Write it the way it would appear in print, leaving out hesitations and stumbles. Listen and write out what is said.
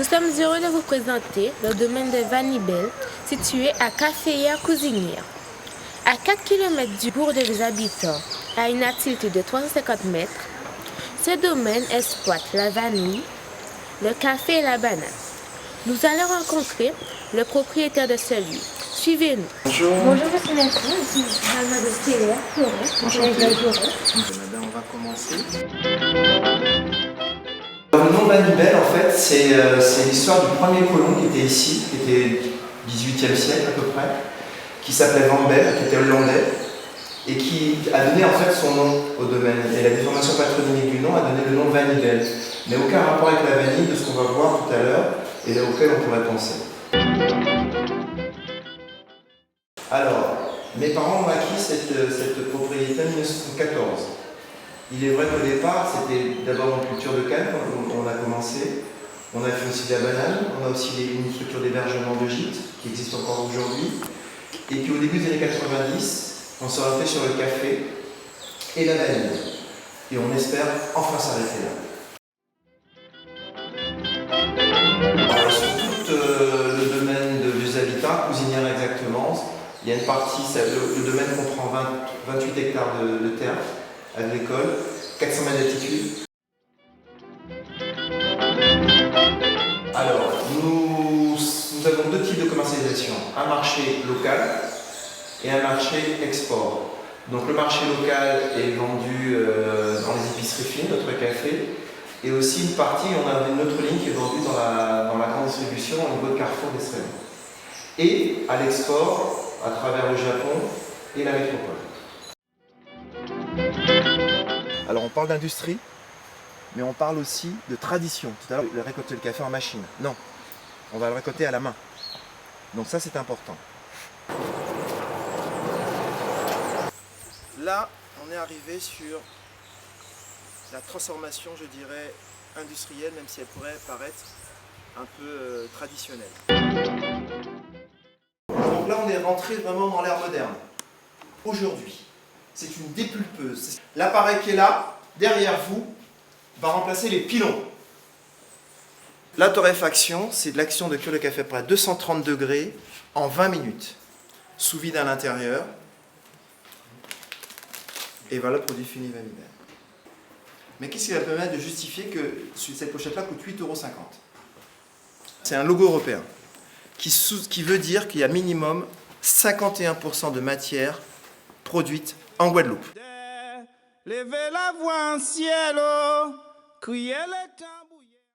sommes heureux de vous présenter le domaine de Vanibel, situé à Caféière-Cousinière. À 4 km du bourg de les habitants, à une altitude de 350 mètres, ce domaine exploite la vanille, le café et la banane. Nous allons rencontrer le propriétaire de ce lieu. Suivez-nous. Bonjour. Bonjour, monsieur Vincent. Ici Madame de Stélaire, Madame, on va commencer. Le nom Vanibel, en fait, c'est l'histoire du premier colon qui était ici, qui était 18e siècle à peu près, qui s'appelait Van Bell, qui était hollandais, et qui a donné en fait son nom au domaine. Et la déformation patronymique du nom a donné le nom Vanibel. Mais aucun rapport avec la vanille de ce qu'on va voir tout à l'heure, et là auquel on pourrait penser. Alors, mes parents ont acquis cette propriété en 1974. Il est vrai qu'au départ, c'était d'abord une culture de canne quand on a commencé. On a fait aussi de la banane, on a aussi une structure d'hébergement de gîtes qui existe encore aujourd'hui. Et puis au début des années 90, on s'est orienté sur le café et la vanille. Et on espère enfin s'arrêter là. Sur tout le domaine de Vieux Habitat, Cousinière exactement, il y a une partie, le domaine comprend 28 hectares de terre agricole, 400 mètres d'altitude. Alors, nous avons deux types de commercialisation, un marché local et un marché export. Donc le marché local est vendu dans les épiceries fines, notre café, et aussi une partie, on a une autre ligne qui est vendue dans la grande distribution au niveau de Carrefour d'Estrée. Et à l'export, à travers le Japon et la métropole. Alors on parle d'industrie, mais on parle aussi de tradition. Tout à l'heure, on récolter le café en machine. Non, on va le récolter à la main. Donc ça, c'est important. Là, on est arrivé sur la transformation, je dirais, industrielle, même si elle pourrait paraître un peu traditionnelle. Donc là, on est rentré vraiment dans l'ère moderne. Aujourd'hui, c'est une dépulpeuse. L'appareil qui est là, derrière vous, va remplacer les pilons. La torréfaction, c'est de l'action de cuire le café à près de 230 degrés en 20 minutes, sous vide à l'intérieur. Et voilà le produit fini Vanibel. Mais qu'est-ce qui va permettre de justifier que cette pochette-là coûte 8,50 €? C'est un logo européen qui veut dire qu'il y a minimum 51% de matière produite en Guadeloupe. Levez la voix en ciel, criez les tambours.